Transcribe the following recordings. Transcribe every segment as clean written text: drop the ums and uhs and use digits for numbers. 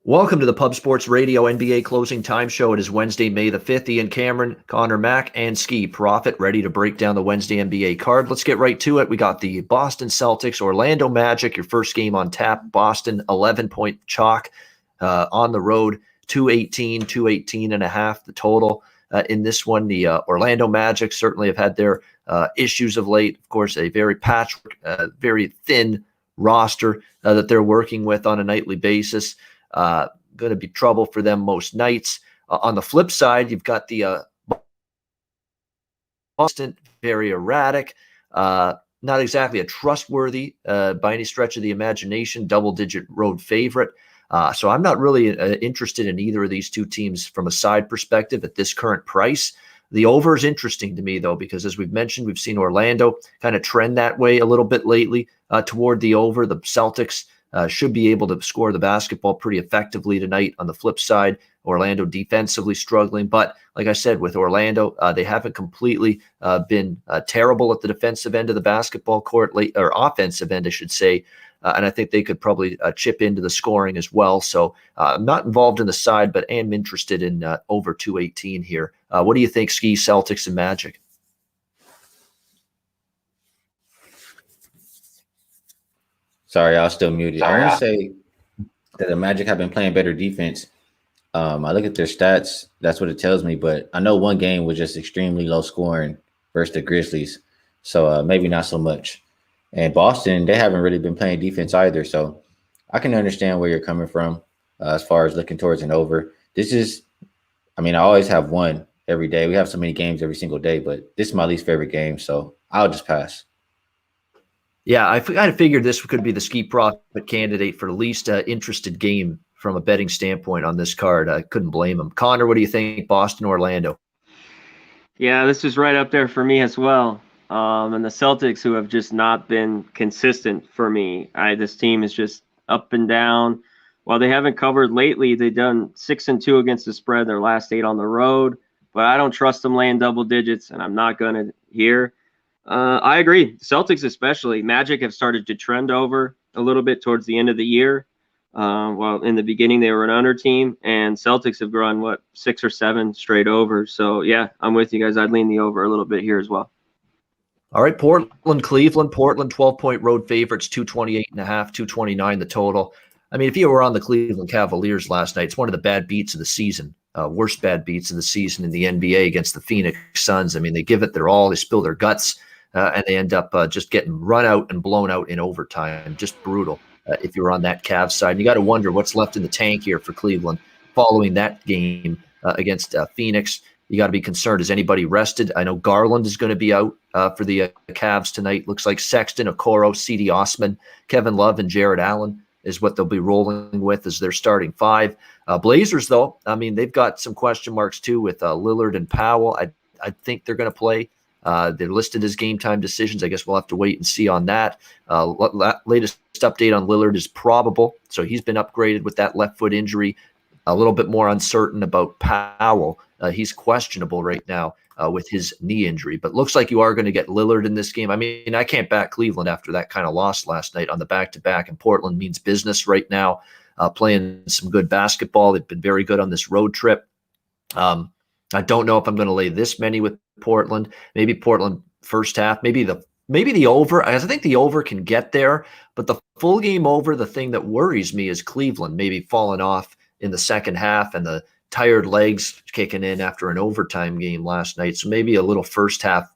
Welcome to the Pub Sports Radio NBA Closing Time Show. It is Wednesday, May the 5th. Ian Cameron, Conor, Mac, and Skee Profit ready to break down the Wednesday NBA card. Let's get right to it. We got the Boston Celtics, Orlando Magic, your first game on tap. Boston, 11-point chalk on the road, 218 and a half the total. In this one, the Orlando Magic certainly have had their issues of late. Of course, a very patchwork, very thin roster that they're working with on a nightly basis. Going to be trouble for them most nights. On the flip side, you've got the Boston, very erratic, not exactly a trustworthy by any stretch of the imagination, double-digit road favorite. So I'm not really interested in either of these two teams from a side perspective at this current price. The over is interesting to me, though, because as we've mentioned, we've seen Orlando kind of trend that way a little bit lately toward the over. The Celtics should be able to score the basketball pretty effectively tonight. On the flip side, Orlando defensively struggling. But like I said, with Orlando, they haven't completely been terrible at the defensive end of the basketball court, or offensive end, I should say. And I think they could probably chip into the scoring as well. So I'm not involved in the side, but am interested in over 218 here. What do you think, Skee, Celtics, and Magic? Sorry, I was still muted. I want to say that the Magic have been playing better defense. I look at their stats. That's what it tells me. But I know one game was just extremely low scoring versus the Grizzlies. So maybe not so much. And Boston, they haven't really been playing defense either. So I can understand where you're coming from as far as looking towards an over. I always have one every day. We have so many games every single day. But this is my least favorite game. So I'll just pass. Yeah, I kind of figured this could be the Skee Profit candidate for the least interested game from a betting standpoint on this card. I couldn't blame him. Conor, what do you think? Boston, Orlando? Yeah, this is right up there for me as well. And the Celtics, who have just not been consistent for me. This team is just up and down. While they haven't covered lately, they've done 6-2 against the spread, their last 8 on the road. But I don't trust them laying double digits, and I'm not going to here. I agree. The Celtics especially. Magic have started to trend over a little bit towards the end of the year. While in the beginning they were an under team, and Celtics have gone, 6 or 7 straight over. So, yeah, I'm with you guys. I'd lean the over a little bit here as well. All right, Portland, Cleveland. Portland, 12-point road favorites, 228 and a half, 229 the total. I mean, if you were on the Cleveland Cavaliers last night, it's one of the bad beats of the season. Worst bad beats of the season in the NBA against the Phoenix Suns. I mean, they give it their all. They spill their guts. And they end up just getting run out and blown out in overtime. Just brutal if you're on that Cavs side. And you got to wonder what's left in the tank here for Cleveland following that game against Phoenix. You got to be concerned. Is anybody rested? I know Garland is going to be out for the Cavs tonight. Looks like Sexton, Okoro, C.D. Osman, Kevin Love, and Jared Allen is what they'll be rolling with as their starting 5. Blazers, though, I mean, they've got some question marks, too, with Lillard and Powell. I think they're going to play. They're listed as game time decisions. I guess we'll have to wait and see on that. Latest update on Lillard is probable. So he's been upgraded with that left foot injury. A little bit more uncertain about Powell. He's questionable right now with his knee injury, but looks like you are going to get Lillard in this game. I mean, I can't back Cleveland after that kind of loss last night on the back-to-back, and Portland means business right now, playing some good basketball. They've been very good on this road trip. I don't know if I'm going to lay this many with Portland. Maybe Portland first half, maybe the over. I think the over can get there, but the full game over, the thing that worries me is Cleveland maybe falling off in the second half and the tired legs kicking in after an overtime game last night. So maybe a little first half,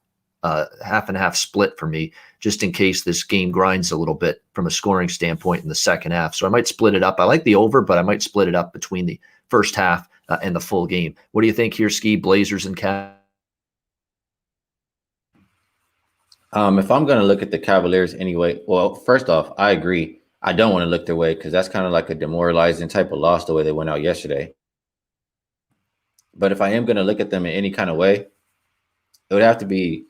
half and half split for me, just in case this game grinds a little bit from a scoring standpoint in the second half. So I might split it up. I like the over, but I might split it up between the first half and the full game. What do you think here, Skee, Blazers and Cavs? If I'm going to look at the Cavaliers anyway, well, first off, I agree. I don't want to look their way because that's kind of like a demoralizing type of loss the way they went out yesterday. But if I am going to look at them in any kind of way, it would have to be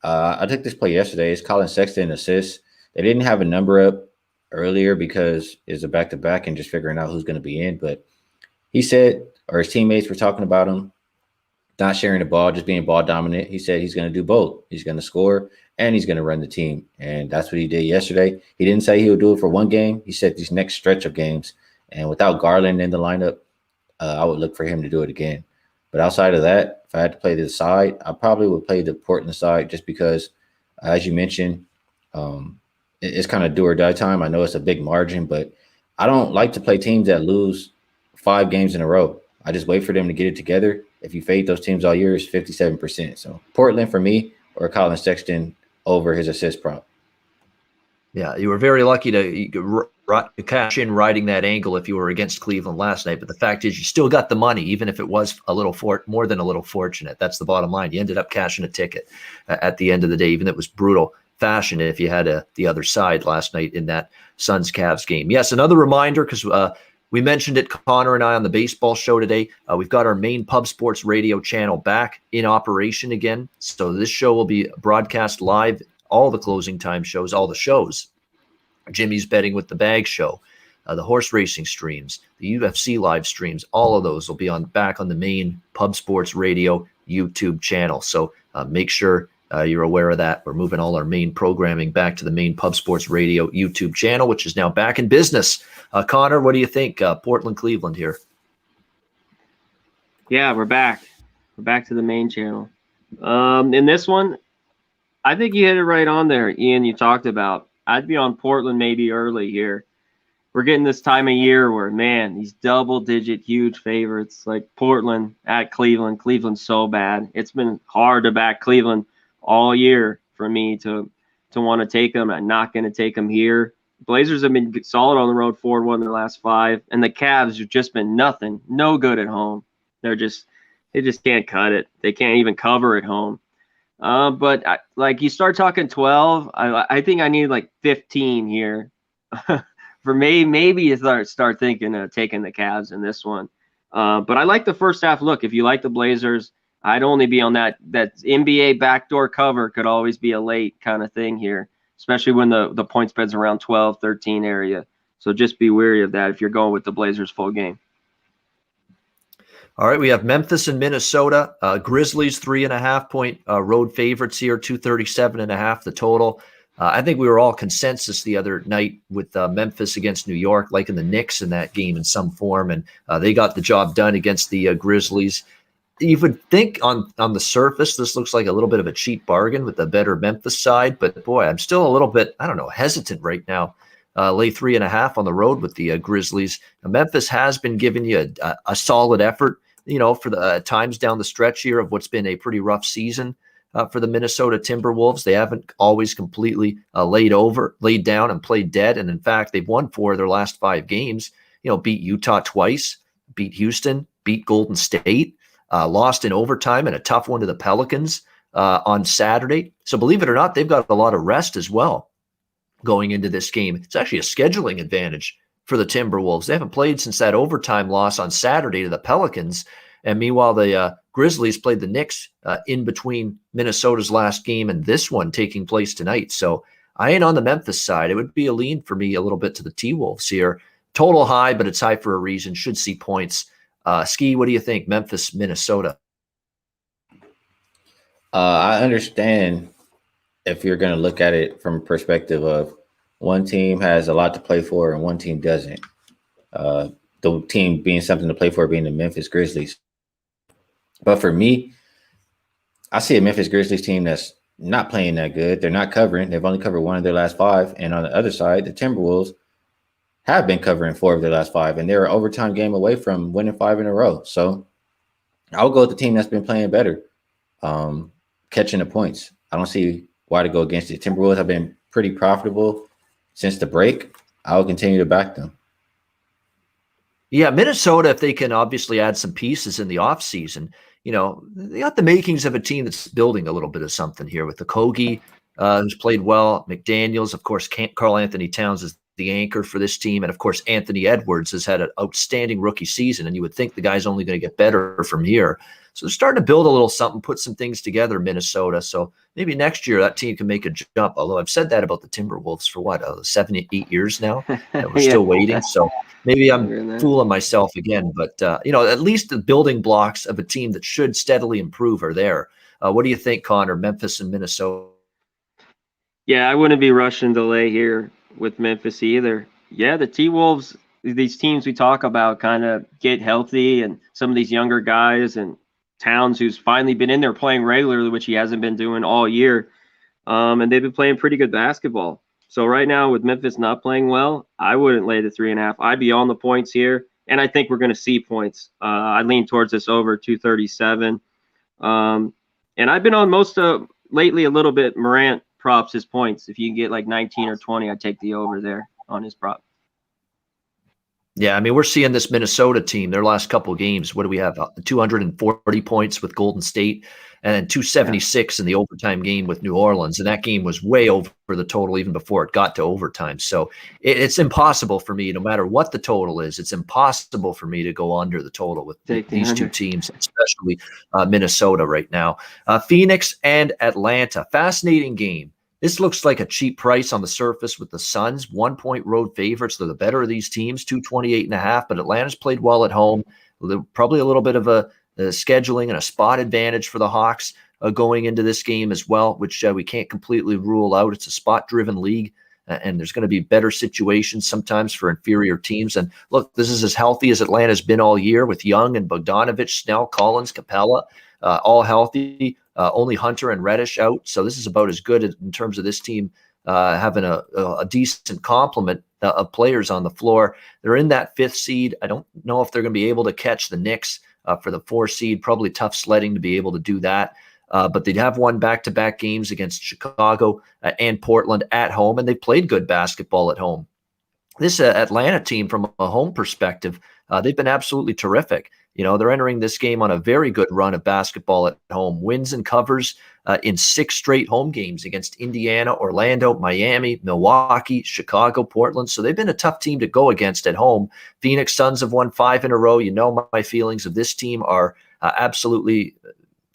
I took this play yesterday. It's Colin Sexton assists. They didn't have a number up earlier because it's a back-to-back and just figuring out who's going to be in. But he said, or his teammates were talking about him not sharing the ball, just being ball dominant. He said he's going to do both. He's going to score and he's going to run the team. And that's what he did yesterday. He didn't say he would do it for one game. He said this next stretch of games And without Garland in the lineup, I would look for him to do it again. But outside of that, if I had to play the side, I probably would play the Portland side just because, as you mentioned, it's kind of do or die time. I know it's a big margin, but I don't like to play teams that lose 5 games in a row. I just wait for them to get it together. If you fade those teams all year, it's 57%. So Portland for me, or Colin Sexton over his assist prop. Yeah, you were very lucky to cash in riding that angle if you were against Cleveland last night. But the fact is, you still got the money, even if it was a little more than a little fortunate. That's the bottom line. You ended up cashing a ticket at the end of the day, even if it was brutal fashion if you had the other side last night in that Suns-Cavs game. Yes, another reminder, because we mentioned it, Conor and I, on the baseball show today. We've got our main Pub Sports radio channel back in operation again. So this show will be broadcast live, all the closing time shows, all the shows. Jimmy's Betting with the Bag show, the horse racing streams, the UFC live streams, all of those will be back on the main Pub Sports Radio YouTube channel. So make sure you're aware of that. We're moving all our main programming back to the main Pub Sports Radio YouTube channel, which is now back in business. Conor, what do you think? Portland, Cleveland here. Yeah, we're back. We're back to the main channel. In this one, I think you hit it right on there, Ian. You talked about I'd be on Portland maybe early here. We're getting this time of year where, man, these double-digit huge favorites like Portland at Cleveland. Cleveland's so bad. It's been hard to back Cleveland all year for me to want to take them. I'm not going to take them here. Blazers have been solid on the road, 4-1 in the last 5, and the Cavs have just been nothing, no good at home. They just can't cut it. They can't even cover at home. But like you start talking 12, I think I need like 15 here for maybe you start thinking of taking the Cavs in this one. But I like the first half look. If you like the Blazers, I'd only be on that NBA backdoor cover could always be a late kind of thing here, especially when the point spread's around 12, 13 area. So just be wary of that if you're going with the Blazers full game. All right, we have Memphis and Minnesota. Grizzlies 3.5-point road favorites here, 237.5 the total. I think we were all consensus the other night with Memphis against New York, liking the Knicks in that game in some form, and they got the job done against the Grizzlies. You would think on the surface this looks like a little bit of a cheap bargain with the better Memphis side, but boy, I'm still a little bit, hesitant right now. Lay 3.5 on the road with the Grizzlies. Now, Memphis has been giving you a solid effort, for the times down the stretch here of what's been a pretty rough season for the Minnesota Timberwolves. They haven't always completely laid down and played dead. And in fact, they've won 4 of their last 5 games, beat Utah twice, beat Houston, beat Golden State, lost in overtime and a tough one to the Pelicans on Saturday. So believe it or not, they've got a lot of rest as well going into this game. It's actually a scheduling advantage for the Timberwolves. They haven't played since that overtime loss on Saturday to the Pelicans. And meanwhile, the Grizzlies played the Knicks in between Minnesota's last game and this one taking place tonight. So I ain't on the Memphis side. It would be a lean for me a little bit to the T-Wolves here. Total high, but it's high for a reason. Should see points. Skee, what do you think? Memphis, Minnesota. I understand if you're going to look at it from a perspective of one team has a lot to play for and one team doesn't. The team being something to play for being the Memphis Grizzlies. But for me, I see a Memphis Grizzlies team that's not playing that good. They're not covering. They've only covered 1 of their last 5. And on the other side, the Timberwolves have been covering 4 of their last 5. And they're an overtime game away from winning 5 in a row. So I'll go with the team that's been playing better, catching the points. I don't see why to go against it. Timberwolves have been pretty profitable since the break. I'll continue to back them. Yeah, Minnesota, if they can obviously add some pieces in the offseason, they got the makings of a team that's building a little bit of something here with the Kogi, who's played well, McDaniels, of course, Karl Anthony Towns is the anchor for this team, and of course, Anthony Edwards has had an outstanding rookie season, and you would think the guy's only going to get better from here. So they're starting to build a little something, put some things together, Minnesota. So maybe next year that team can make a jump, although I've said that about the Timberwolves for 7, 8 years now, and we're still waiting. So maybe I'm fooling myself again, but at least the building blocks of a team that should steadily improve are there. What do you think, Conor? Memphis and Minnesota? Yeah, I wouldn't be rushing to lay here with Memphis either. Yeah, the T-Wolves, these teams we talk about kind of get healthy, and some of these younger guys, and Towns, who's finally been in there playing regularly, which he hasn't been doing all year, and they've been playing pretty good basketball. So right now, with Memphis not playing well, I wouldn't lay the 3.5. I'd be on the points here, and I think we're going to see points. I lean towards this over 237. And I've been on most of lately a little bit. Morant props his points. If you can get like 19 or 20, I'd take the over there on his prop. Yeah, I mean, we're seeing this Minnesota team, their last couple of games. What do we have? 240 points with Golden State, and then 276 in the overtime game with New Orleans. And that game was way over the total even before it got to overtime. So it's impossible for me, no matter what the total is, it's impossible for me to go under the total with these two teams, especially Minnesota right now. Phoenix and Atlanta. Fascinating game. This looks like a cheap price on the surface with the Suns, 1-point road favorites. They're the better of these teams, 228.5, but Atlanta's played well at home. Probably a little bit of a scheduling and a spot advantage for the Hawks going into this game as well, which we can't completely rule out. It's a spot-driven league, and there's going to be better situations sometimes for inferior teams. And look, this is as healthy as Atlanta's been all year with Young and Bogdanovich, Snell, Collins, Capella, all healthy. Only Hunter and Reddish out. So this is about as good in terms of this team having a decent complement of players on the floor. They're in that 5th seed. I don't know if they're going to be able to catch the Knicks for the 4 seed. Probably tough sledding to be able to do that. But they'd have won back-to-back games against Chicago and Portland at home, and they played good basketball at home. This Atlanta team, from a home perspective, they've been absolutely terrific. You know, they're entering this game on a very good run of basketball at home. Wins and covers in 6 straight home games against Indiana, Orlando, Miami, Milwaukee, Chicago, Portland. So they've been a tough team to go against at home. Phoenix Suns have won 5 in a row. You know, my feelings of this team are absolutely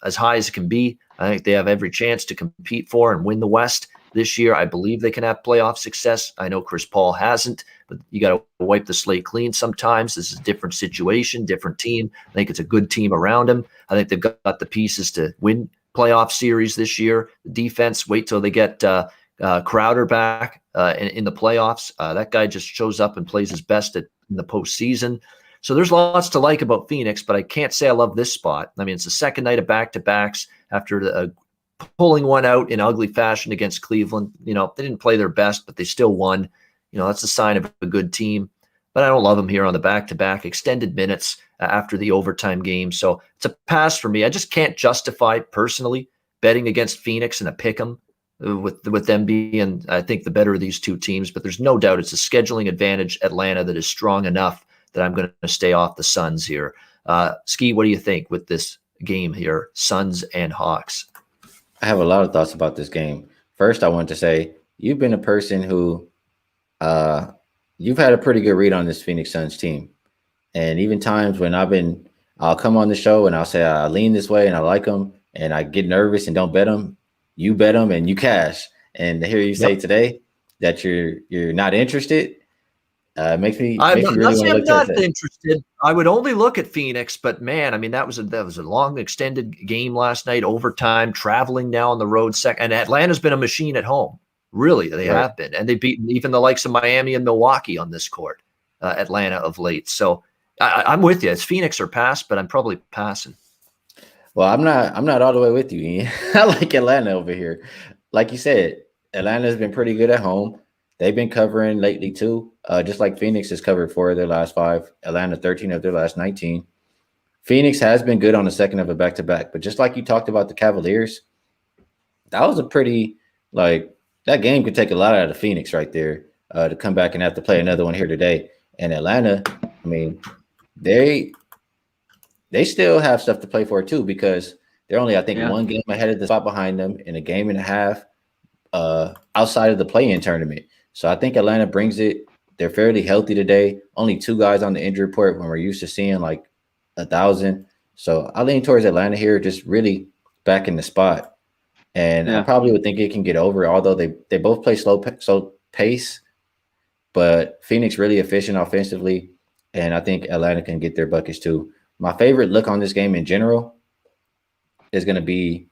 as high as it can be. I think they have every chance to compete for and win the West this year. I believe they can have playoff success. I know Chris Paul hasn't, but you got to wipe the slate clean sometimes. This is a different situation, different team. I think it's a good team around him. I think they've got the pieces to win playoff series this year. The defense, wait till they get Crowder back in the playoffs. That guy just shows up and plays his best in the postseason. So there's lots to like about Phoenix, but I can't say I love this spot. I mean, it's the second night of back-to-backs after pulling one out in ugly fashion against Cleveland. You know, they didn't play their best, but they still won. You know, that's a sign of a good team. But I don't love them here on the back-to-back extended minutes after the overtime game. So it's a pass for me. I just can't justify personally betting against Phoenix in a pick'em with them being, I think, the better of these two teams. But there's no doubt it's a scheduling advantage, Atlanta, that is strong enough that I'm going to stay off the Suns here. Skee, what do you think with this game here, Suns and Hawks? I have a lot of thoughts about this game. First, I want to say you've been a person who you've had a pretty good read on this Phoenix Suns team. And even times when I'll come on the show and I'll say I lean this way and I like them and I get nervous and don't bet them, you bet them and you cash. And to hear you say today that you're not interested, makes me really want to look I'm not interested. I would only look at Phoenix, but man, I mean, that was a long extended game last night, overtime, traveling now on the road. And Atlanta's been a machine at home. Really, they have been. And they've beaten even the likes of Miami and Milwaukee on this court, Atlanta of late. So I'm with you. It's Phoenix or pass, but I'm probably passing. Well, I'm not all the way with you, Ian. I like Atlanta over here. Like you said, Atlanta's been pretty good at home. They've been covering lately too. Just like Phoenix has covered 4 of their last 5, Atlanta 13 of their last 19. Phoenix has been good on the second of a back-to-back. But just like you talked about the Cavaliers, that was a pretty, that game could take a lot out of Phoenix right there to come back and have to play another one here today. And Atlanta, I mean, they still have stuff to play for too, because they're only, I think, 1 game ahead of the spot behind them in a game and a half outside of the play-in tournament. So I think Atlanta brings it. They're fairly healthy today. Only 2 guys on the injury report when we're used to seeing like 1,000. So I lean towards Atlanta here, just really back in the spot. And I probably would think it can get over, although they both play slow pace. But Phoenix really efficient offensively, and I think Atlanta can get their buckets too. My favorite look on this game in general is going to be,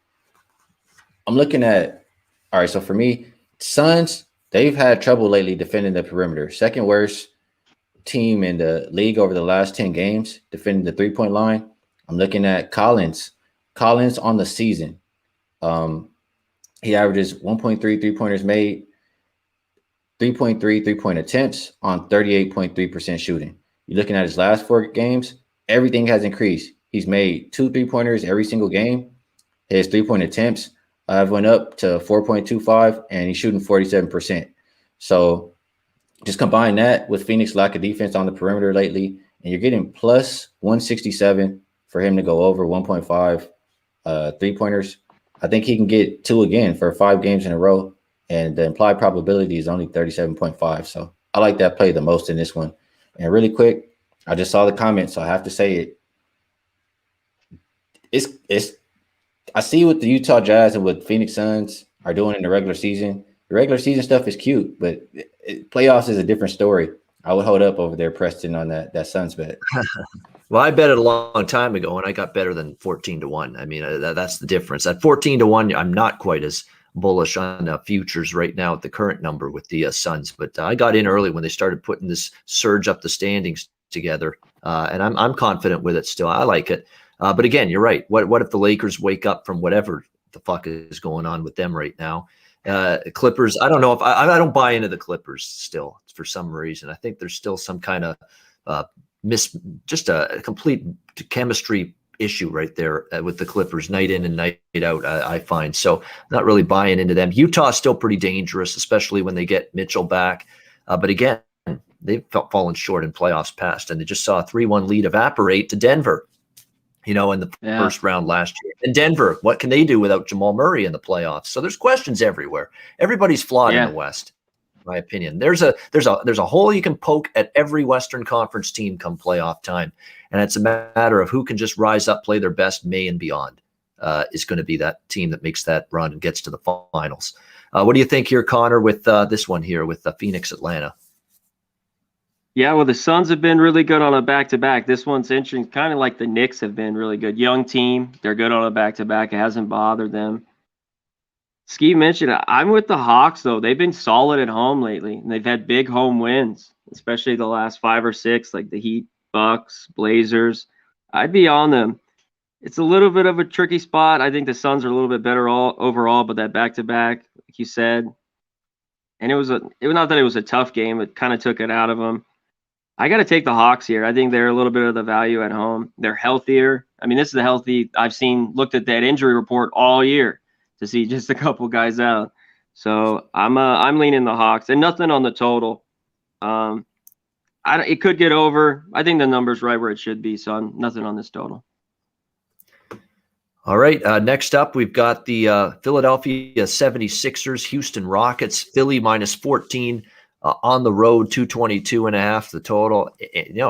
I'm looking at, all right, so for me, Suns, they've had trouble lately defending the perimeter. Second worst team in the league over the last 10 games defending the 3-point line. I'm looking at Collins. Collins on the season. He averages 1.3 3-pointers made, 3.3 3-point attempts on 38.3% shooting. You're looking at his last 4 games, everything has increased. He's made 2 3-pointers every single game. His 3-point attempts have went up to 4.25, and he's shooting 47%. So just combine that with Phoenix lack of defense on the perimeter lately, and you're getting plus 167 for him to go over 1.5 3-pointers. I think he can get 2 again for 5 games in a row, and the implied probability is only 37.5. So I like that play the most in this one. And really quick, I just saw the comment, so I have to say it. It's I see what the Utah Jazz and what Phoenix Suns are doing in the regular season. The regular season stuff is cute, but playoffs is a different story. I would hold up over there, Preston, on that Suns bet. Well, I bet it a long time ago, and I got better than 14-1. I mean, that's the difference. At 14-1, I'm not quite as bullish on futures right now at the current number with the Suns, but I got in early when they started putting this surge up the standings together, and I'm confident with it still. I like it. But again, you're right. What if the Lakers wake up from whatever the fuck is going on with them right now? Clippers, I don't know if I don't buy into the Clippers still for some reason. I think there's still some kind of just a complete chemistry issue right there with the Clippers night in and night out, I find. So not really buying into them. Utah's still pretty dangerous, especially when they get Mitchell back. But again, they've fallen short in playoffs past, and they just saw a 3-1 lead evaporate to Denver, in the first round last year. And Denver, what can they do without Jamal Murray in the playoffs? So there's questions everywhere. Everybody's flawed in the West, in my opinion. There's a hole you can poke at every Western Conference team come playoff time. And it's a matter of who can just rise up, play their best May and beyond is going to be that team that makes that run and gets to the finals. What do you think here, Conor, with this one here with Phoenix, Atlanta? Yeah, well, the Suns have been really good on a back-to-back. This one's interesting, kind of like the Knicks have been really good. Young team, they're good on a back-to-back. It hasn't bothered them. Skee mentioned it. I'm with the Hawks, though. They've been solid at home lately, and they've had big home wins, especially the last 5 or 6, like the Heat, Bucks, Blazers. I'd be on them. It's a little bit of a tricky spot. I think the Suns are a little bit better overall, but that back-to-back, like you said, and it was not that it was a tough game. It kind of took it out of them. I got to take the Hawks here. I think they're a little bit of the value at home. They're healthier. I mean, this is the healthy I've looked at that injury report all year to see just a couple guys out. So I'm leaning the Hawks, and nothing on the total. It could get over. I think the number's right where it should be, so nothing on this total. All right. Next up, we've got the Philadelphia 76ers, Houston Rockets, Philly minus 14. On the road, 222.5 the total.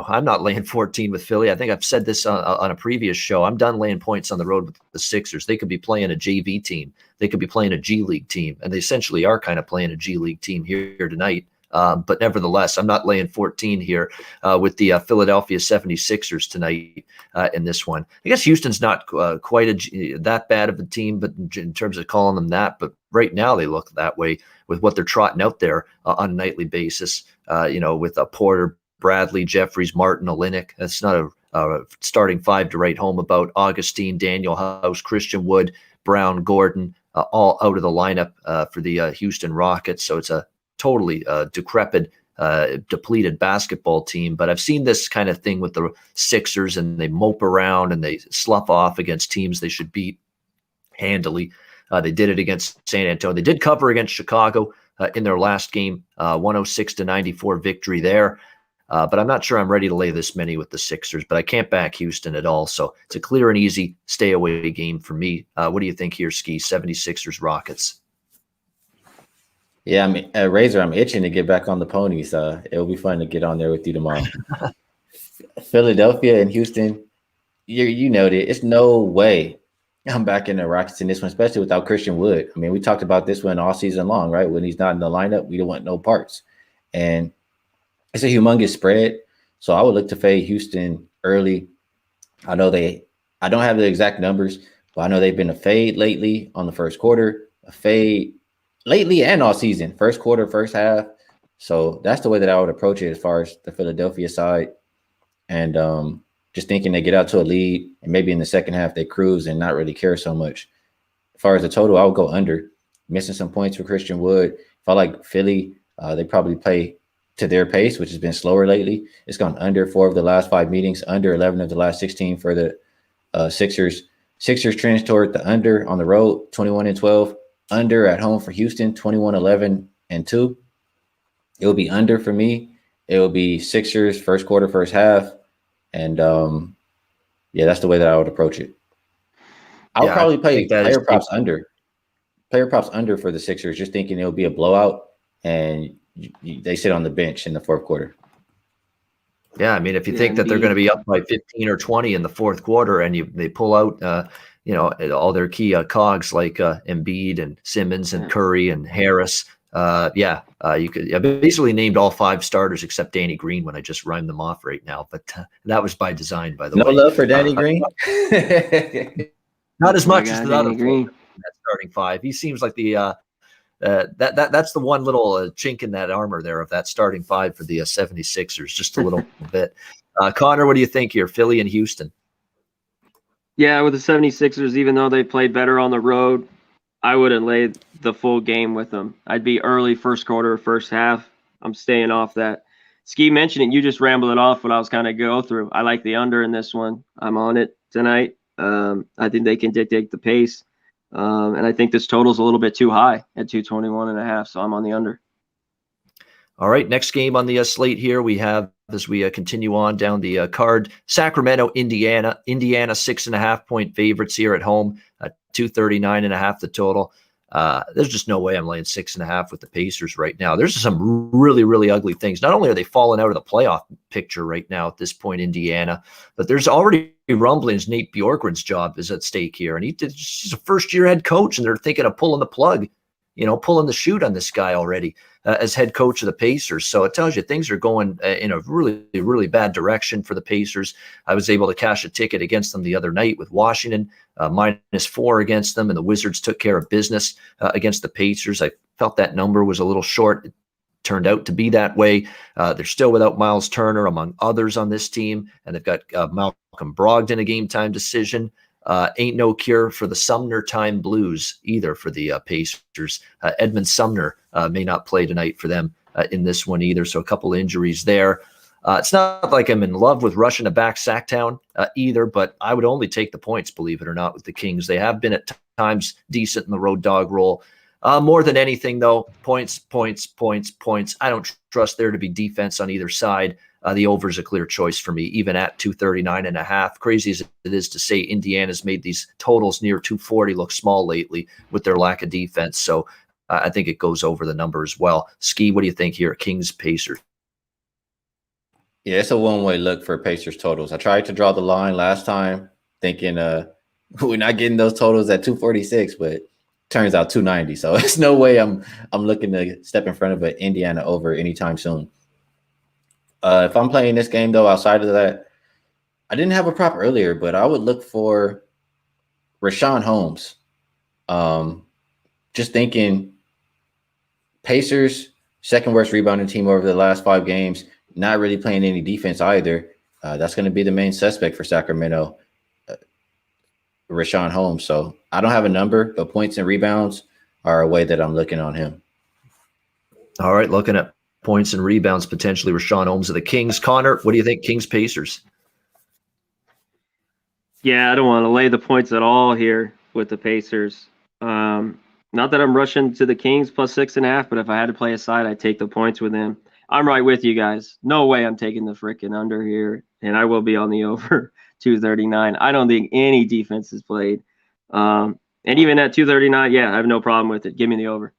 I'm not laying 14 with Philly. I think I've said this on a previous show. I'm done laying points on the road with the Sixers. They could be playing a JV team. They could be playing a G League team, and they essentially are kind of playing a G League team here tonight. But nevertheless, I'm not laying 14 here with the Philadelphia 76ers tonight in this one. I guess Houston's not quite that bad of a team, but in terms of calling them that, but right now they look that way with what they're trotting out there on a nightly basis, with Porter, Bradley, Jeffries, Martin, Olynyk. That's not a starting 5 to write home about. Augustine, Daniel House, Christian Wood, Brown, Gordon, all out of the lineup for the Houston Rockets. So it's a totally decrepit, depleted basketball team. But I've seen this kind of thing with the Sixers, and they mope around and they slough off against teams they should beat handily. They did it against San Antonio. They did cover against Chicago in their last game, 106-94 victory there. But I'm not sure I'm ready to lay this many with the Sixers, but I can't back Houston at all. So it's a clear and easy stay away game for me. What do you think here, Skee? 76ers Rockets. Yeah, I mean, Razor, I'm itching to get back on the ponies. It'll be fun to get on there with you tomorrow. Philadelphia and Houston, you noted it. It's no way I'm back in the Rockets in this one, especially without Christian Wood. I mean, we talked about this one all season long, right? When he's not in the lineup, we don't want no parts. And it's a humongous spread. So I would look to fade Houston early. I don't have the exact numbers, but I know they've been a fade lately on the first quarter, a fade lately and all season, first quarter, first half. So that's the way that I would approach it as far as the Philadelphia side. And just thinking they get out to a lead and maybe in the second half they cruise and not really care so much. As far as the total, I would go under. Missing some points for Christian Wood. If I like Philly, they probably play to their pace, which has been slower lately. It's gone under 4 of the last 5 meetings, under 11 of the last 16 for the Sixers. Sixers trends toward the under on the road, 21-12. Under at home for Houston, 21-11-2. It will be under for me. It will be Sixers first quarter, first half. And that's the way that I would approach it. I would probably play player props under. Player props under for the Sixers, just thinking it'll be a blowout and they sit on the bench in the fourth quarter. Yeah, I mean, if you think that they're going to be up by 15 or 20 in the fourth quarter and they pull out, all their key cogs like Embiid and Simmons and Curry and Harris, you could. I basically named all 5 starters except Danny Green when I just rhymed them off right now, but that was by design, by the way. No love for Danny Green? Not as much as the other Green. That starting 5. He seems like the that's the one little chink in that armor there of that starting 5 for the 76ers, just a little bit. Conor, what do you think here? Philly and Houston. Yeah, with the 76ers, even though they played better on the road, I wouldn't lay the full game with them. I'd be early first quarter, first half. I'm staying off that. Skee mentioned it. You just rambled it off what I was kind of go through. I like the under in this one. I'm on it tonight. I think they can dictate the pace. And I think this total's a little bit too high at 221.5, so I'm on the under. All right, next game on the slate here we have, as we continue on down the card, Sacramento, Indiana. Indiana 6.5-point favorites here at home, 239.5 the total. There's just no way I'm laying 6.5 with the Pacers right now. There's some really, really ugly things. Not only are they falling out of the playoff picture right now at this point, Indiana, but there's already rumblings Nate Bjorkgren's job is at stake here. And he's a first-year head coach, and they're thinking of pulling the plug, pulling the chute on this guy already as head coach of the Pacers. So it tells you things are going in a really, really bad direction for the Pacers. I was able to cash a ticket against them the other night with Washington, -4 against them, and the Wizards took care of business against the Pacers. I felt that number was a little short. It turned out to be that way. They're still without Miles Turner, among others on this team, and they've got Malcolm Brogdon, a game-time decision. Ain't no cure for the Sumner time blues either for the Pacers. Edmund Sumner may not play tonight for them in this one either, so a couple injuries there. It's not like I'm in love with rushing to back Sacktown either, but I would only take the points, believe it or not, with the Kings. They have been at times decent in the road dog role. More than anything, though, points. I don't trust there to be defense on either side. The over is a clear choice for me, even at 239.5. Crazy as it is to say, Indiana's made these totals near 240 look small lately with their lack of defense. So I think it goes over the number as well. Skee, what do you think here? Kings, Pacers. Yeah, it's a one-way look for Pacers totals. I tried to draw the line last time, thinking we're not getting those totals at 246, but turns out 290. So there's no way I'm looking to step in front of an Indiana over anytime soon. If I'm playing this game, though, outside of that, I didn't have a prop earlier, but I would look for Richaun Holmes. Just thinking Pacers, second worst rebounding team over the last 5 games, not really playing any defense either. That's going to be the main suspect for Sacramento, Richaun Holmes. So I don't have a number, but points and rebounds are a way that I'm looking on him. All right, looking at points and rebounds, potentially Richaun Holmes of the Kings. Conor, what do you think, Kings, Pacers? Yeah, I don't want to lay the points at all here with the Pacers. Not that I'm rushing to the Kings plus 6.5, but if I had to play a side, I'd take the points with him. I'm right with you guys. No way I'm taking the freaking under here, and I will be on the over 239. I don't think any defense is played. And even at 239, I have no problem with it. Give me the over.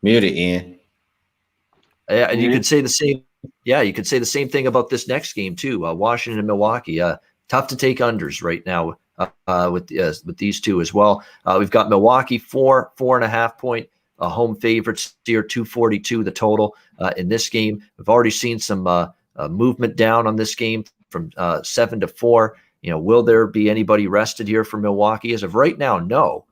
Mute it, Ian. Yeah, and you could say the same. Yeah, you could say the same thing about this next game too. Washington and Milwaukee. Tough to take unders right now with these two as well. We've got Milwaukee 4.5 point home favorites here, 242 the total in this game. We've already seen some movement down on this game from 7 to 4. Will there be anybody rested here for Milwaukee? As of right now, no.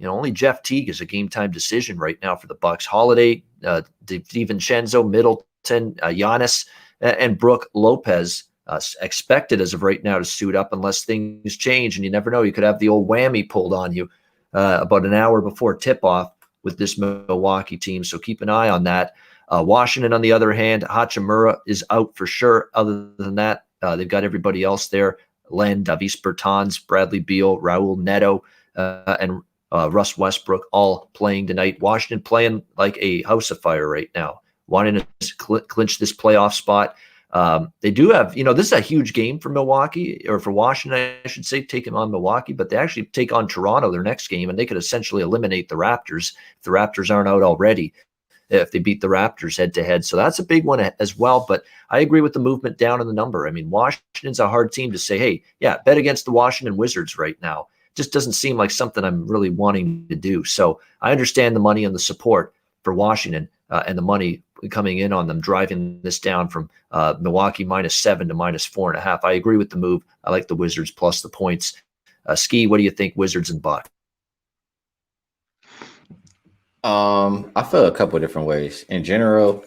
Only Jeff Teague is a game time decision right now for the Bucks. Holiday, DiVincenzo, Middleton, Giannis, and Brook Lopez expected as of right now to suit up unless things change. And you never know. You could have the old whammy pulled on you about an hour before tip-off with this Milwaukee team. So keep an eye on that. Washington, on the other hand, Hachimura is out for sure. Other than that, they've got everybody else there. Len, Davis Bertans, Bradley Beal, Raul Neto, and Russ Westbrook all playing tonight. Washington playing like a house of fire right now, wanting to clinch this playoff spot. They do have, this is a huge game for Milwaukee, or for Washington, I should say, taking on Milwaukee, but they actually take on Toronto their next game, and they could essentially eliminate the Raptors if the Raptors aren't out already, if they beat the Raptors head-to-head. So that's a big one as well. But I agree with the movement down in the number. I mean, Washington's a hard team to say, hey, yeah, bet against the Washington Wizards right now. It just doesn't seem like something I'm really wanting to do. So I understand the money and the support for Washington and the money coming in on them, driving this down from Milwaukee -7 to -4.5. I agree with the move. I like the Wizards plus the points. Skee, what do you think, Wizards and Bucks? I feel a couple of different ways. In general,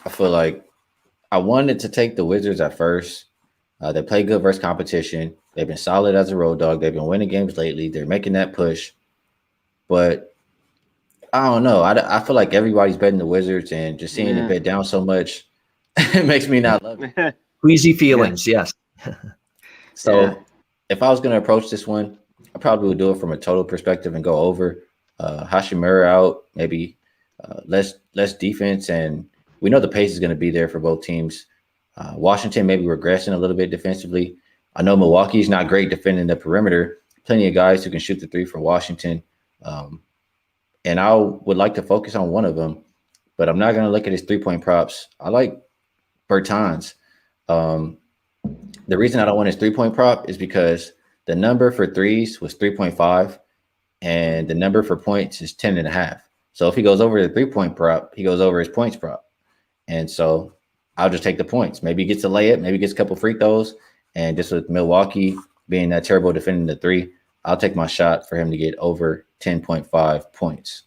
I feel like I wanted to take the Wizards at first. They play good versus competition. They've been solid as a road dog. They've been winning games lately. They're making that push. But I don't know. I feel like everybody's betting the Wizards, and just seeing the bet down so much, it makes me not love it. Queasy feelings, yes. So if I was going to approach this one, I probably would do it from a total perspective and go over. Hachimura out, maybe less defense, and we know the pace is going to be there for both teams. Washington maybe regressing a little bit defensively. I know Milwaukee's not great defending the perimeter. Plenty of guys who can shoot the three for Washington. And I would like to focus on one of them, but I'm not going to look at his three-point props. I like Bertans. The reason I don't want his three-point prop is because the number for threes was 3.5, and the number for points is 10.5. So if he goes over the three-point prop, he goes over his points prop. And so I'll just take the points. Maybe he gets a layup, maybe he gets a couple free throws, and just with Milwaukee being that terrible defending the three, I'll take my shot for him to get over 10.5 points.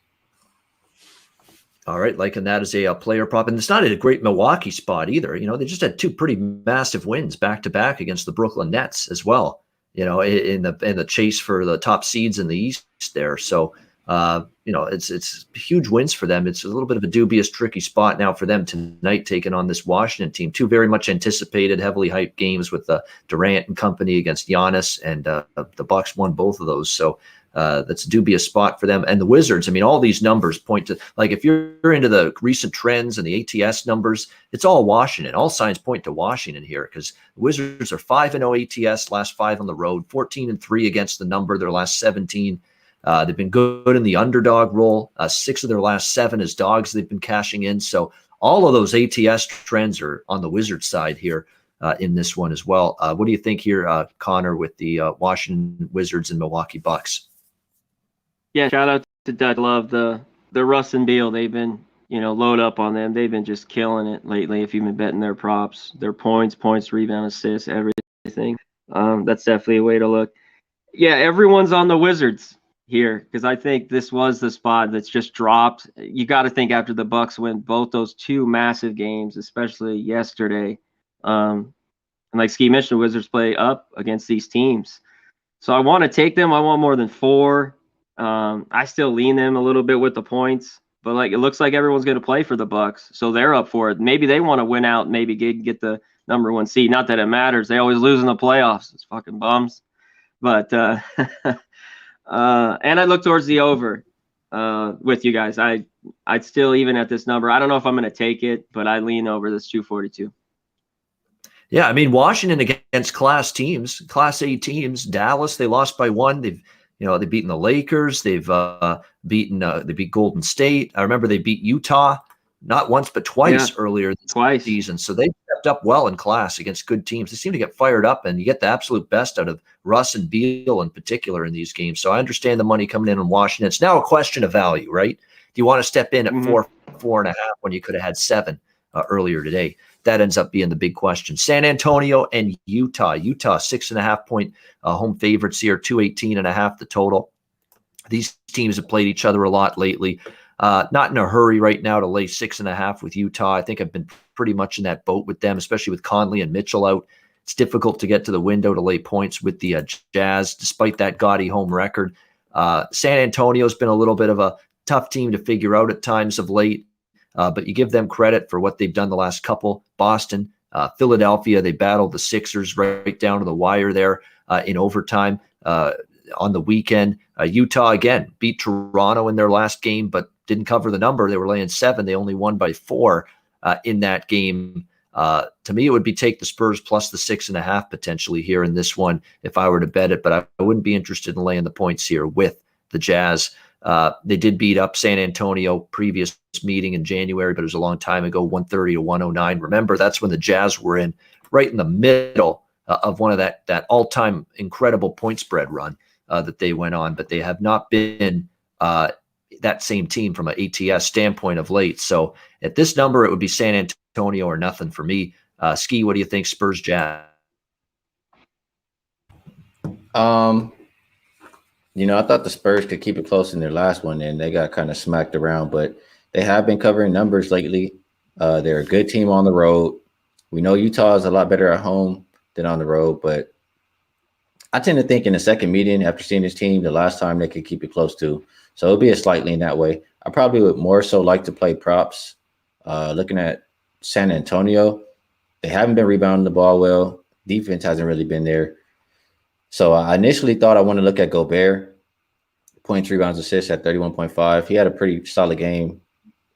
All right, liking that as a player prop. And it's not a great Milwaukee spot either. They just had two pretty massive wins back-to-back against the Brooklyn Nets as well, in the chase for the top seeds in the East there. So, it's huge wins for them. It's a little bit of a dubious, tricky spot now for them tonight, taking on this Washington team. Two very much anticipated, heavily hyped games with Durant and company against Giannis, and the Bucks won both of those. So that's a dubious spot for them. And the Wizards, I mean, all these numbers point to, like, if you're into the recent trends and the ATS numbers, it's all Washington. All signs point to Washington here, because the Wizards are 5-0 ATS, last 5 on the road, 14-3 against the number, their last 17. They've been good in the underdog role. 6 of their last 7 as dogs they've been cashing in. So all of those ATS trends are on the Wizards side here in this one as well. What do you think here, Conor, with the Washington Wizards and Milwaukee Bucks? Yeah, shout out to Doug. Love the Russ and Beal. They've been, load up on them. They've been just killing it lately. If you've been betting their props, their points, rebound, assists, everything. That's definitely a way to look. Yeah, everyone's on the Wizards here, because I think this was the spot that's just dropped. You got to think after the Bucks win both those 2 massive games, especially yesterday. And like Skee mentioned, the Wizards play up against these teams. So I want to take them. I want more than 4. I still lean them a little bit with the points, but it looks like everyone's going to play for the Bucks, so they're up for it. Maybe they want to win out, maybe get the number 1 seed. Not that it matters; they always lose in the playoffs. It's fucking bums. But and I look towards the over with you guys. I'd still, even at this number, I don't know if I'm going to take it, but I lean over this 242. Yeah, I mean, Washington against Class A teams. Dallas, they lost by 1. They've beaten the Lakers. They've they beat Golden State. I remember they beat Utah not once but twice earlier this season. So they stepped up well in class against good teams. They seem to get fired up, and you get the absolute best out of Russ and Beal in particular in these games. So I understand the money coming in on Washington. It's now a question of value, right? Do you want to step in at 4.5 when you could have had 7 earlier today? That ends up being the big question. San Antonio and Utah. Utah 6.5 point home favorites here, 218.5 the total. These teams have played each other a lot lately. Not in a hurry right now to lay 6.5 with Utah. I think I've been pretty much in that boat with them, especially with Conley and Mitchell out. It's difficult to get to the window to lay points with the Jazz, despite that gaudy home record. San Antonio's been a little bit of a tough team to figure out at times of late, but you give them credit for what they've done the last couple. Boston, Philadelphia, they battled the Sixers right down to the wire there in overtime on the weekend. Utah, again, beat Toronto in their last game, but didn't cover the number. They were laying 7. They only won by 4 in that game. To me, it would be take the Spurs plus the 6.5 potentially here in this one if I were to bet it, but I wouldn't be interested in laying the points here with the Jazz. They did beat up San Antonio previous meeting in January, but it was a long time ago, 130 to 109. Remember, that's when the Jazz were right in the middle of one of that all-time incredible point spread run that they went on, but they have not been that same team from an ATS standpoint of late. So at this number, it would be San Antonio or nothing for me. Skee, what do you think? Spurs Jazz? I thought the Spurs could keep it close in their last one, and they got kind of smacked around, but they have been covering numbers lately. They're a good team on the road. We know Utah is a lot better at home than on the road, but I tend to think in the second meeting after seeing this team, the last time they could keep it close to. So it'll be a slight lean that way. I probably would more so like to play props. Looking at San Antonio, they haven't been rebounding the ball well. Defense hasn't really been there. So I initially thought I wanted to look at Gobert, points, rebounds, assists at 31.5. He had a pretty solid game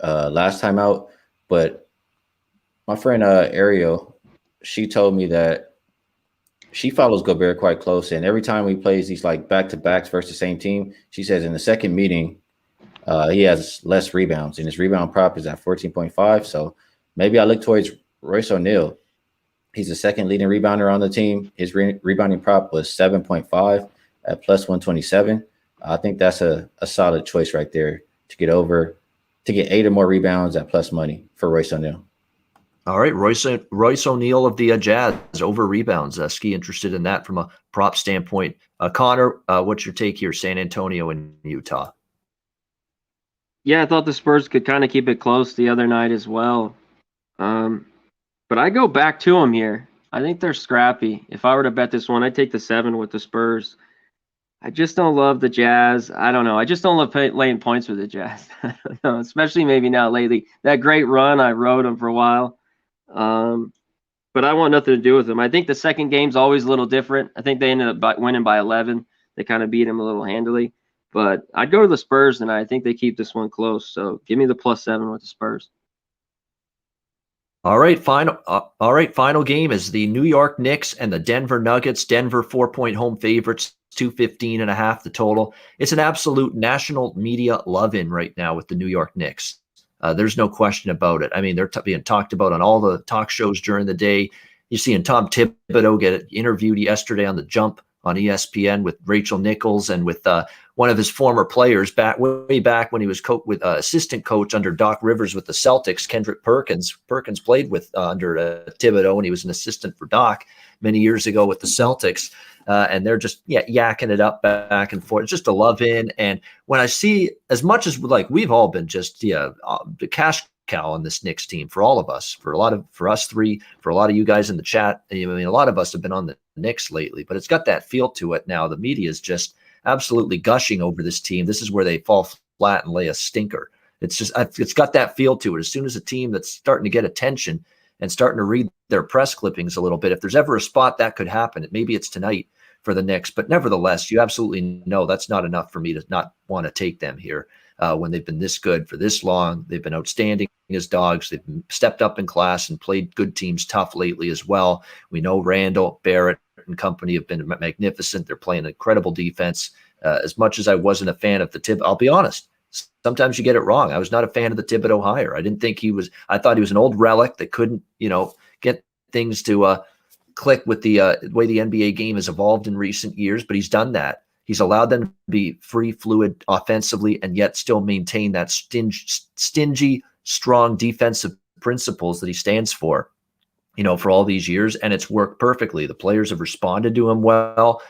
last time out. But my friend Ariel, she told me that she follows Gobert quite close. And every time he plays these like back-to-backs versus the same team, she says in the second meeting, he has less rebounds. And his rebound prop is at 14.5. So maybe I look towards Royce O'Neal. He's the second leading rebounder on the team. His rebounding prop was 7.5 at plus 127. I think that's a solid choice right there to get 8 or more rebounds at plus money for Royce O'Neal. All right, Royce O'Neal of the Jazz over rebounds. Skee interested in that from a prop standpoint. Conor, what's your take here? San Antonio and Utah. Yeah, I thought the Spurs could kind of keep it close the other night as well. But I go back to them here. I think they're scrappy. If I were to bet this one, I'd take the 7 with the Spurs. I just don't love the Jazz. I don't know. I just don't love laying points with the Jazz. No, especially maybe now lately. That great run, I rode them for a while. But I want nothing to do with them. I think the second game's always a little different. I think they ended up winning by 11. They kind of beat them a little handily. But I'd go to the Spurs, and I think they keep this one close. So give me the plus 7 with the Spurs. All right, final game is the New York Knicks and the Denver Nuggets. Denver 4-point home favorites, 215.5 the total. It's an absolute national media love-in right now with the New York Knicks. There's no question about it. I mean, they're being talked about on all the talk shows during the day. You're seeing Tom Thibodeau get interviewed yesterday on The Jump on ESPN with Rachel Nichols and with one of his former players way back when he was assistant coach under Doc Rivers with the Celtics, Kendrick Perkins. Perkins played with under Thibodeau, and he was an assistant for Doc many years ago with the Celtics. And they're just yakking it up back and forth. It's just a love in. And when I see, as much as like we've all been just the cash cow on this Knicks team for all of us, for us three, for a lot of you guys in the chat. I mean, a lot of us have been on the Knicks lately, but it's got that feel to it now. The media is just absolutely gushing over this team. This is where they fall flat and lay a stinker. It's got that feel to it. As soon as a team that's starting to get attention and starting to read their press clippings a little bit, if there's ever a spot that could happen, maybe it's tonight for the Knicks. But nevertheless, you absolutely know that's not enough for me to not want to take them here. When they've been this good for this long, they've been outstanding as dogs. They've stepped up in class and played good teams tough lately as well. We know Randall, Barrett, and company have been magnificent. They're playing incredible defense. As much as I wasn't a fan of the Thibodeau, I'll be honest, sometimes you get it wrong. I was not a fan of the Thibodeau hire. I didn't think I thought he was an old relic that couldn't, get things to click with the way the NBA game has evolved in recent years, but he's done that. He's allowed them to be free, fluid offensively, and yet still maintain that stingy, strong defensive principles that he stands for, for all these years. And it's worked perfectly. The players have responded to him well.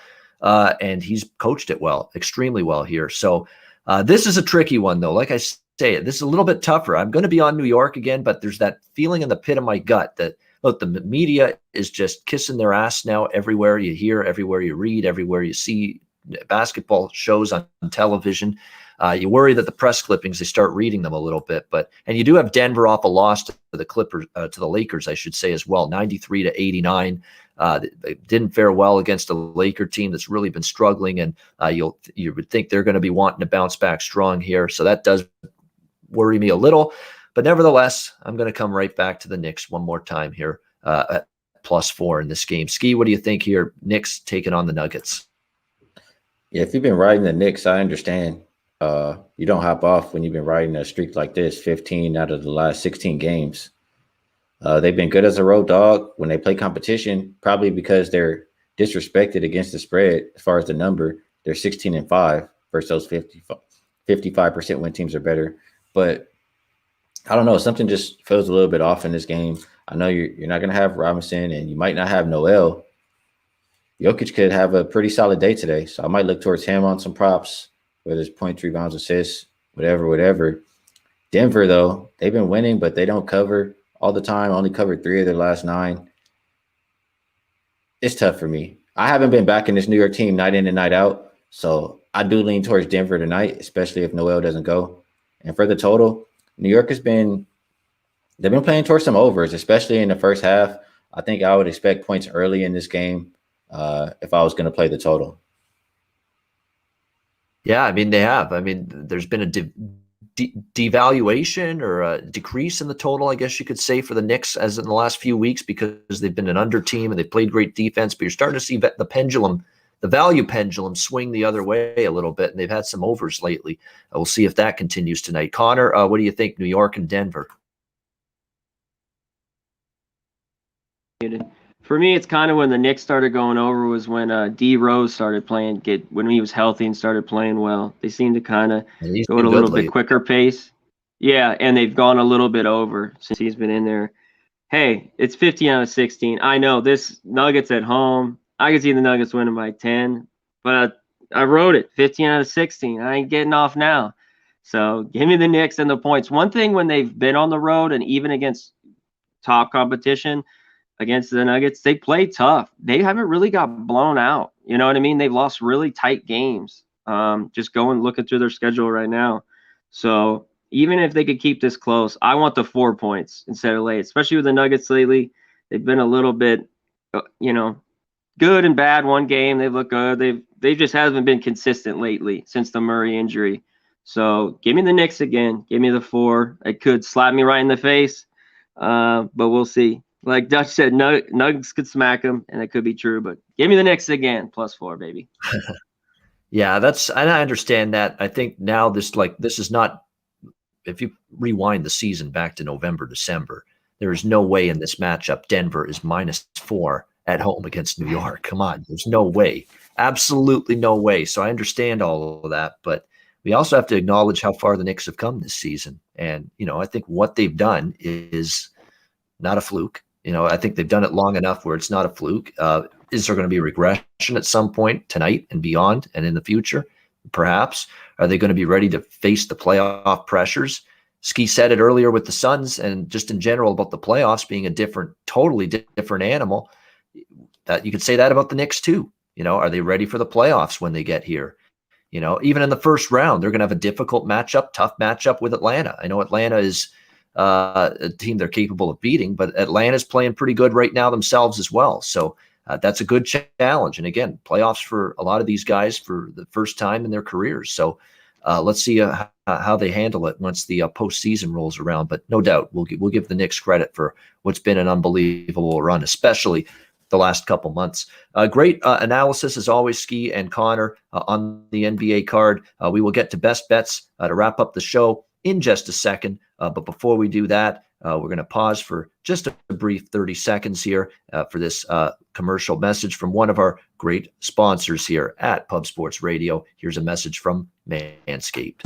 and he's coached it well, extremely well here. So this is a tricky one, though. Like I say, this is a little bit tougher. I'm going to be on New York again, but there's that feeling in the pit of my gut that, look, the media is just kissing their ass now everywhere you hear, everywhere you read, everywhere you see basketball shows on television. You worry that the press clippings, they start reading them a little bit, and you do have Denver off a loss to the Clippers, to the Lakers, I should say, as well, 93-89. They didn't fare well against a Laker team that's really been struggling, and you would think they're going to be wanting to bounce back strong here. So that does worry me a little, but nevertheless, I'm going to come right back to the Knicks one more time here at +4 in this game. Skee, what do you think here? Knicks taking on the Nuggets. Yeah, if you've been riding the Knicks, I understand. You don't hop off when you've been riding a streak like this, 15 out of the last 16 games. They've been good as a road dog when they play competition, probably because they're disrespected against the spread as far as the number. They're 16-5 versus those 55% win teams are better. But I don't know, something just feels a little bit off in this game. I know you're not going to have Robinson, and you might not have Noel. Jokic could have a pretty solid day today, so I might look towards him on some props, whether it's points, rebounds, assists, whatever. Denver, though, they've been winning, but they don't cover all the time. Only covered 3 of their last 9. It's tough for me. I haven't been backing this New York team night in and night out, so I do lean towards Denver tonight, especially if Noel doesn't go. And for the total, New York they've been playing towards some overs, especially in the first half. I think I would expect points early in this game if I was going to play the total. Yeah, I mean, they have. I mean, there's been a devaluation or a decrease in the total, I guess you could say, for the Knicks as in the last few weeks because they've been an under team and they played great defense. But you're starting to see the pendulum, the value pendulum, swing the other way a little bit, and they've had some overs lately. We'll see if that continues tonight. Connor, what do you think, New York and Denver? For me, it's kind of when the Knicks started going over was when D Rose started playing, when he was healthy and started playing well. They seem to kind of go at a little bit quicker pace. Yeah, and they've gone a little bit over since he's been in there. Hey, it's 15 out of 16. I know this Nuggets at home. I could see the Nuggets winning by 10, but I wrote it 15 out of 16. I ain't getting off now. So give me the Knicks and the points. One thing when they've been on the road and even against top competition, against the Nuggets, they play tough. They haven't really got blown out. You know what I mean? They've lost really tight games. Just looking through their schedule right now. So even if they could keep this close, I want the 4 points instead of late, especially with the Nuggets lately. They've been a little bit, good and bad one game. They look good. They just haven't been consistent lately since the Murray injury. So give me the Knicks again. Give me the 4. It could slap me right in the face, but we'll see. Like Dutch said, Nuggets could smack them, and it could be true. But give me the Knicks again, +4, baby. Yeah, and I understand that. I think now this is not. If you rewind the season back to November, December, there is no way in this matchup Denver is -4 at home against New York. Come on, there's no way, absolutely no way. So I understand all of that, but we also have to acknowledge how far the Knicks have come this season, and I think what they've done is not a fluke. I think they've done it long enough where it's not a fluke. Is there going to be regression at some point tonight and beyond and in the future? Perhaps. Are they going to be ready to face the playoff pressures? Skee said it earlier with the Suns and just in general about the playoffs being a totally different animal. That you could say that about the Knicks too. Are they ready for the playoffs when they get here? Even in the first round, they're going to have a difficult matchup, tough matchup with Atlanta. I know Atlanta is a team they're capable of beating, but Atlanta's playing pretty good right now themselves as well. So that's a good challenge. And again, playoffs for a lot of these guys for the first time in their careers. So let's see how they handle it once the postseason rolls around. But no doubt, we'll give the Knicks credit for what's been an unbelievable run, especially the last couple months. Great analysis as always, Skee and Connor on the NBA card. We will get to best bets to wrap up the show in just a second. But before we do that, we're going to pause for just a brief 30 seconds here for this commercial message from one of our great sponsors here at Pub Sports Radio. Here's a message from Manscaped.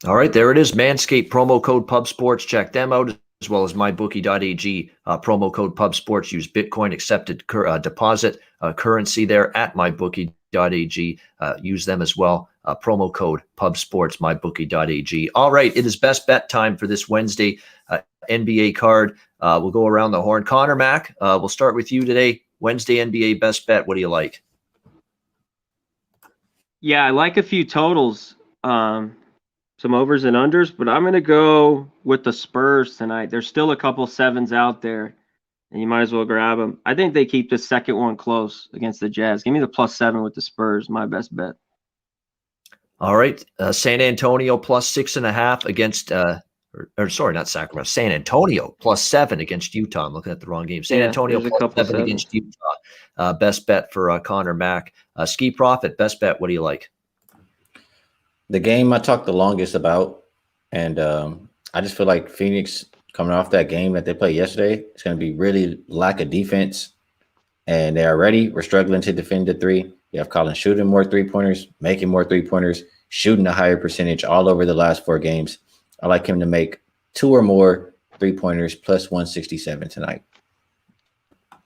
All right, there it is. Manscaped promo code Pub Sports. Check them out, as well as mybookie.ag promo code Pub Sports. Use Bitcoin accepted deposit currency there at mybookie.ag. Use them as well. Promo code Pub Sports, mybookie.ag. All right, it is best bet time for this Wednesday NBA card. We'll go around the horn. Conor, Mac, we'll start with you today. Wednesday NBA best bet. What do you like? Yeah, I like a few totals, some overs and unders, but I'm going to go with the Spurs tonight. There's still a couple sevens out there, and you might as well grab them. I think they keep the second one close against the Jazz. Give me the +7 with the Spurs, my best bet. All right, San Antonio +6.5 against sorry, not Sacramento. San Antonio +7 against Utah. I'm looking at the wrong game. San Antonio +7 against Utah. Best bet for Conor, Mac. Skee Profit, best bet. What do you like? The game I talked the longest about, and I just feel like Phoenix coming off that game that they played yesterday, it's going to be really lack of defense, and they already were struggling to defend the three. You have Colin shooting more three-pointers, making more three-pointers, shooting a higher percentage all over the last 4 games. I like him to make 2 or more three-pointers plus 167 tonight.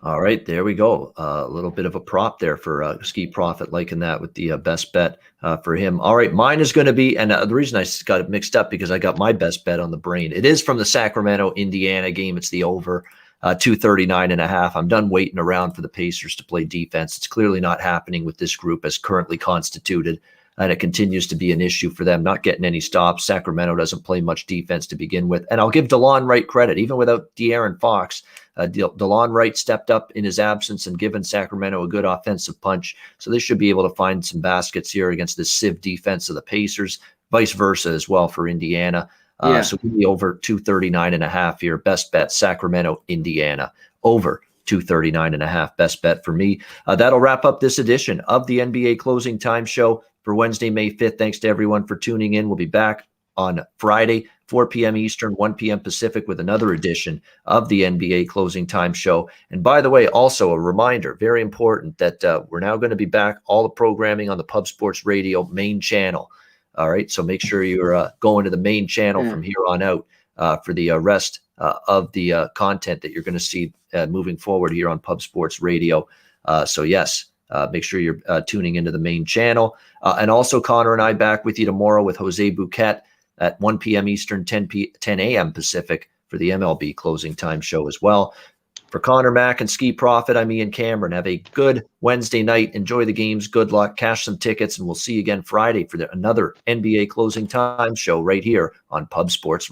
All right, there we go. A little bit of a prop there for Skee Profit, liking that with the best bet for him. All right, mine is going to be, and the reason I got it mixed up because I got my best bet on the brain. It is from the Sacramento-Indiana game. It's the over 239.5. I'm done waiting around for the Pacers to play defense. It's clearly not happening with this group as currently constituted, and it continues to be an issue for them, not getting any stops. Sacramento doesn't play much defense to begin with. And I'll give DeLon Wright credit. Even without De'Aaron Fox, DeLon Wright stepped up in his absence and given Sacramento a good offensive punch. So they should be able to find some baskets here against this sieve defense of the Pacers, vice versa as well for Indiana. So we'll be over 239.5 here. Best bet, Sacramento, Indiana. Over 239.5. Best bet for me. That'll wrap up this edition of the NBA Closing Time Show for Wednesday, May 5th. Thanks to everyone for tuning in. We'll be back on Friday, 4 p.m. Eastern, 1 p.m. Pacific with another edition of the NBA Closing Time Show. And by the way, also a reminder, very important, that we're now going to be back all the programming on the Pub Sports Radio main channel. All right, so make sure you're going to the main channel from here on out for the rest of the content that you're going to see moving forward here on Pub Sports Radio. So yes, make sure you're tuning into the main channel. And also Conor and I back with you tomorrow with Jose Bouquet at 1 p.m. Eastern, 10 a.m. Pacific for the MLB Closing Time Show as well. For Conor, Mac, and Skee Profit, I'm Ian Cameron. Have a good Wednesday night. Enjoy the games. Good luck. Cash some tickets, and we'll see you again Friday for another NBA Closing Time Show right here on Pub Sports Radio.